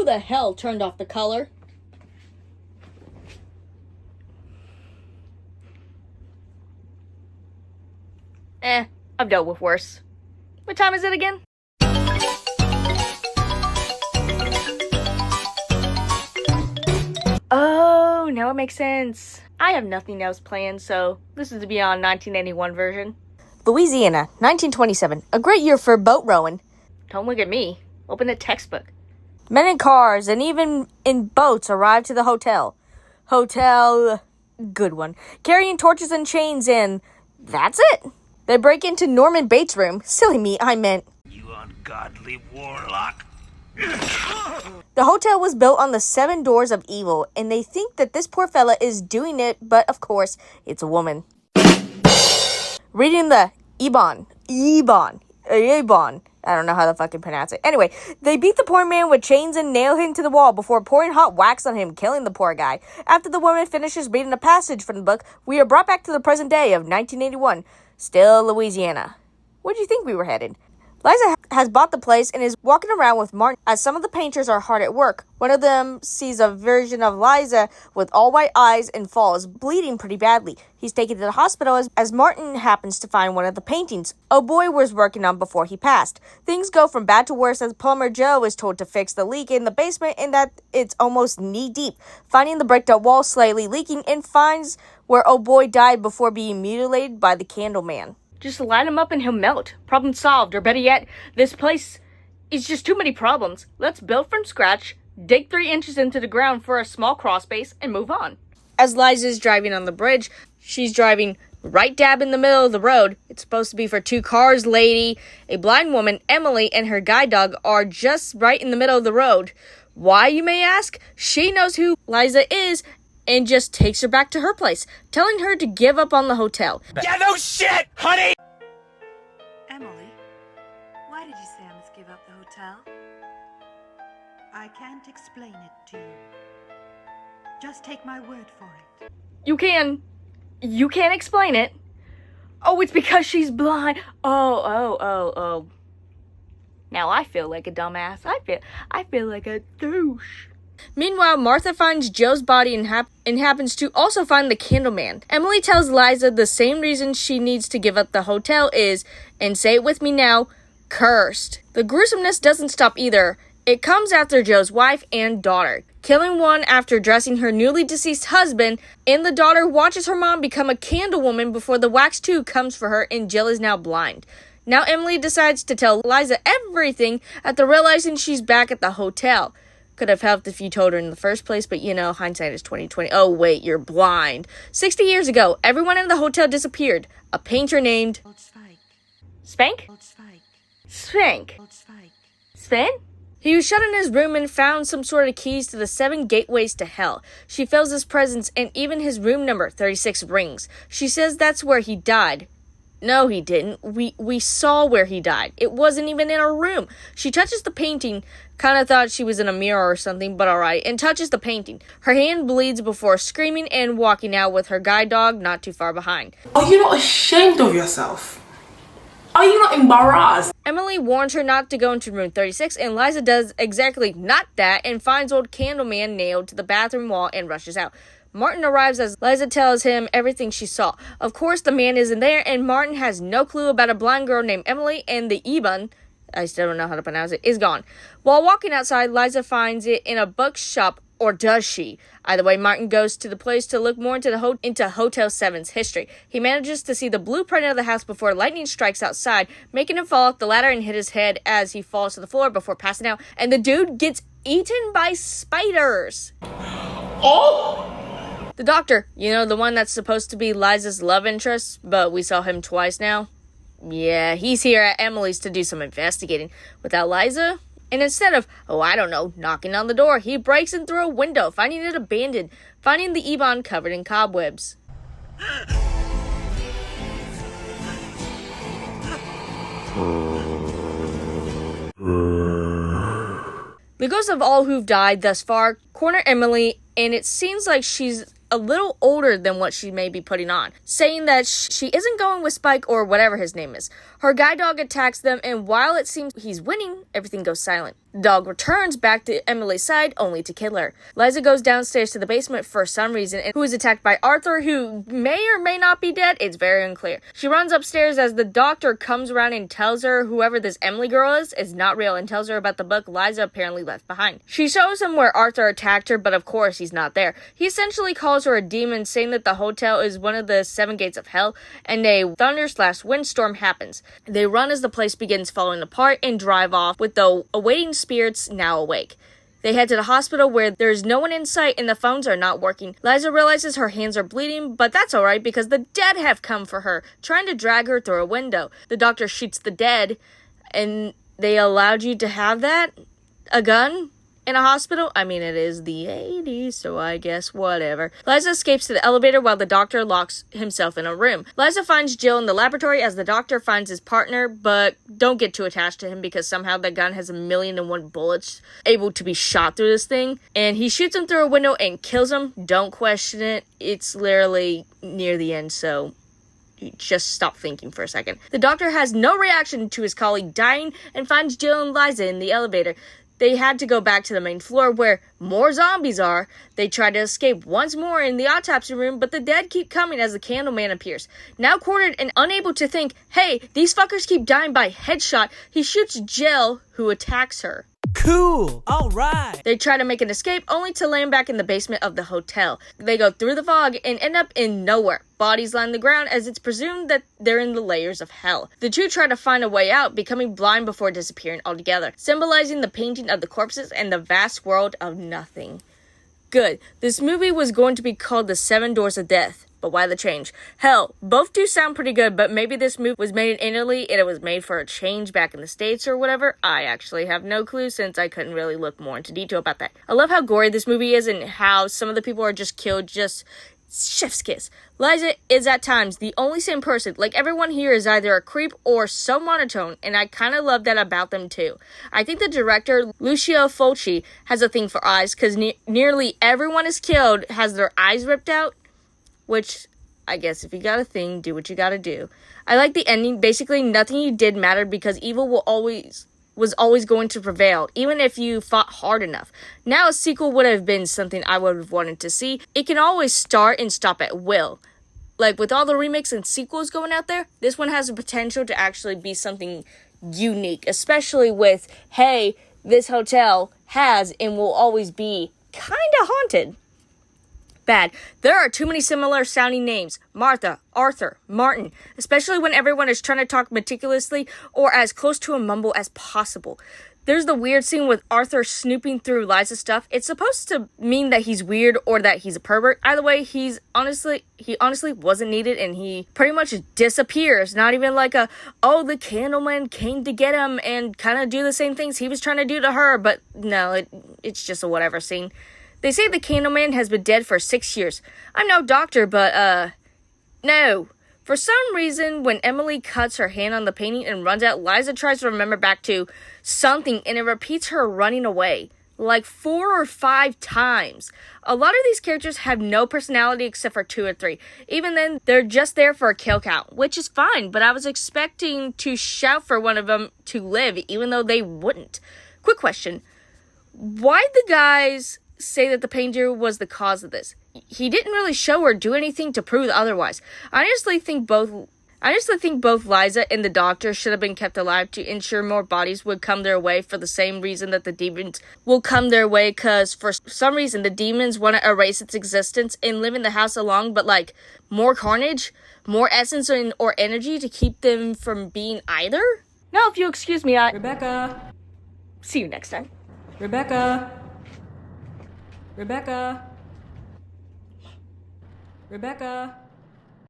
the hell turned off the color? I've dealt with worse. What time is it again? Oh, now it makes sense. I have nothing else planned, so this is the Beyond 1981 version. Louisiana, 1927. A great year for boat rowing. Don't look at me. Open the textbook. Men in cars and even in boats arrive to the hotel. Good one. Carrying torches and chains and that's it. They break into Norman Bates' room. Silly me, I meant. You ungodly warlock. The hotel was built on the 7 doors of evil, and they think that this poor fella is doing it, but of course, it's a woman. Reading the Ebon. I don't know how to fucking pronounce it. Anyway, they beat the poor man with chains and nail him to the wall before pouring hot wax on him, killing the poor guy. After the woman finishes reading a passage from the book, we are brought back to the present day of 1981. Still Louisiana. Where do you think we were headed? Liza has bought the place and is walking around with Martin as some of the painters are hard at work. One of them sees a version of Liza with all white eyes and falls, bleeding pretty badly. He's taken to the hospital as Martin happens to find one of the paintings a boy was working on before he passed. Things go from bad to worse as plumber Joe is told to fix the leak in the basement and that it's almost knee-deep, finding the bricked-up wall slightly leaking and finds where boy died before being mutilated by the candle man. Just light him up and he'll melt. Problem solved. Or better yet, this place is just too many problems. Let's build from scratch, dig 3 inches into the ground for a small crawl space, and move on. As Liza's driving on the bridge, she's driving right dab in the middle of the road. It's supposed to be for 2 cars, lady. A blind woman, Emily, and her guide dog are just right in the middle of the road. Why, you may ask? She knows who Liza is and just takes her back to her place, telling her to give up on the hotel. Yeah, no shit, honey! Emily, why did you say I must give up the hotel? I can't explain it to you. Just take my word for it. You can't explain it. Oh, it's because she's blind. Oh. Now I feel like a dumbass. I feel like a douche. Meanwhile, Martha finds Joe's body and happens to also find the Candleman. Emily tells Liza the same reason she needs to give up the hotel is, and say it with me now, cursed. The gruesomeness doesn't stop either. It comes after Joe's wife and daughter, killing one after dressing her newly deceased husband, and the daughter watches her mom become a candle woman before the wax too comes for her and Jill is now blind. Now Emily decides to tell Liza everything after realizing she's back at the hotel. Could have helped if you told her in the first place, but hindsight is 20/20. Oh, wait, you're blind. 60 years ago, everyone in the hotel disappeared. A painter named... Spank? Spank? Sven? He was shut in his room and found some sort of keys to the 7 gateways to hell. She feels his presence and even his room number, 36, rings. She says that's where he died. No, he didn't. We saw where he died. It wasn't even in our room. She touches the painting, kind of thought she was in a mirror or something, but alright, and touches the painting. Her hand bleeds before screaming and walking out with her guide dog not too far behind. Are you not ashamed of yourself? Are you not embarrassed? Emily warns her not to go into room 36, and Liza does exactly not that and finds old Candleman nailed to the bathroom wall and rushes out. Martin arrives as Liza tells him everything she saw. Of course, the man isn't there, and Martin has no clue about a blind girl named Emily, and the Ebon, I still don't know how to pronounce it, is gone. While walking outside, Liza finds it in a bookshop, or does she? Either way, Martin goes to the place to look more into Hotel 7's history. He manages to see the blueprint of the house before lightning strikes outside, making him fall off the ladder and hit his head as he falls to the floor before passing out, and the dude gets eaten by spiders. Oh! The doctor, the one that's supposed to be Liza's love interest, but we saw him twice now. Yeah, he's here at Emily's to do some investigating. Without Liza, and instead of, knocking on the door, he breaks in through a window, finding it abandoned, finding the Ebon covered in cobwebs. The ghosts of all who've died thus far corner Emily, and it seems like she's a little older than what she may be putting on, saying that she isn't going with Spike or whatever his name is. Her guide dog attacks them, and while it seems he's winning, everything goes silent. The dog returns back to Emily's side, only to kill her. Liza goes downstairs to the basement for some reason, and who is attacked by Arthur, who may or may not be dead. It's very unclear. She runs upstairs as the doctor comes around and tells her whoever this Emily girl is not real, and tells her about the book Liza apparently left behind. She shows him where Arthur attacked her, but of course he's not there. He essentially calls her a demon, saying that the hotel is one of the 7 gates of hell, and a thunder/windstorm happens. They run as the place begins falling apart and drive off with the awaiting spirits now awake. They head to the hospital where there's no one in sight and the phones are not working. Liza realizes her hands are bleeding, but that's alright because the dead have come for her, trying to drag her through a window. The doctor shoots the dead, and they allowed you to have that? A gun? In a hospital? I mean, it is the 80s, so I guess whatever. Liza escapes to the elevator while the doctor locks himself in a room. Liza finds Jill in the laboratory as the doctor finds his partner, but don't get too attached to him because somehow the gun has 1,000,001 bullets able to be shot through this thing. And he shoots him through a window and kills him. Don't question it. It's literally near the end, so just stop thinking for a second. The doctor has no reaction to his colleague dying and finds Jill and Liza in the elevator. They had to go back to the main floor where more zombies are. They try to escape once more in the autopsy room, but the dead keep coming as the Candleman appears. Now cornered and unable to think, hey, these fuckers keep dying by headshot, he shoots Jill, who attacks her. Cool. All right. They try to make an escape, only to land back in the basement of the hotel. They go through the fog and end up in nowhere. Bodies line the ground as it's presumed that they're in the layers of hell. The two try to find a way out, becoming blind before disappearing altogether, symbolizing the painting of the corpses and the vast world of nothing. Good. This movie was going to be called The 7 Doors of Death. But why the change? Hell, both do sound pretty good, but maybe this movie was made in Italy and it was made for a change back in the States or whatever. I actually have no clue since I couldn't really look more into detail about that. I love how gory this movie is and how some of the people are just killed just chef's kiss. Liza is at times the only sane person. Like, everyone here is either a creep or so monotone, and I kind of love that about them too. I think the director, Lucio Fulci, has a thing for eyes, because nearly everyone is killed has their eyes ripped out. Which, I guess if you got a thing, do what you gotta do. I like the ending. Basically, nothing you did mattered because evil was always going to prevail, even if you fought hard enough. Now, a sequel would have been something I would have wanted to see. It can always start and stop at will. Like, with all the remakes and sequels going out there, this one has the potential to actually be something unique. Especially with, hey, this hotel has and will always be kinda haunted. Bad. There are too many similar sounding names. Martha, Arthur, Martin. Especially when everyone is trying to talk meticulously or as close to a mumble as possible. There's the weird scene with Arthur snooping through Liza's stuff. It's supposed to mean that he's weird or that he's a pervert. Either way, he honestly wasn't needed and he pretty much disappears. Not even like the Candleman came to get him and kind of do the same things he was trying to do to her. But no, it's just a whatever scene. They say the Candleman has been dead for 6 years. I'm no doctor, but, no. For some reason, when Emily cuts her hand on the painting and runs out, Liza tries to remember back to something, and it repeats her running away. Like 4 or 5 times. A lot of these characters have no personality except for 2 or 3. Even then, they're just there for a kill count, which is fine, but I was expecting to shout for one of them to live, even though they wouldn't. Quick question. Why'd the guys say that the painter was the cause of this? He didn't really show or do anything to prove otherwise. I honestly think both Liza and the doctor should have been kept alive to ensure more bodies would come their way for the same reason that the demons will come their way, because for some reason the demons want to erase its existence and live in the house along, but like more carnage, more essence or energy to keep them from being either? Now, if you excuse me, Rebecca. see you next time. Rebecca. Rebecca. Rebecca.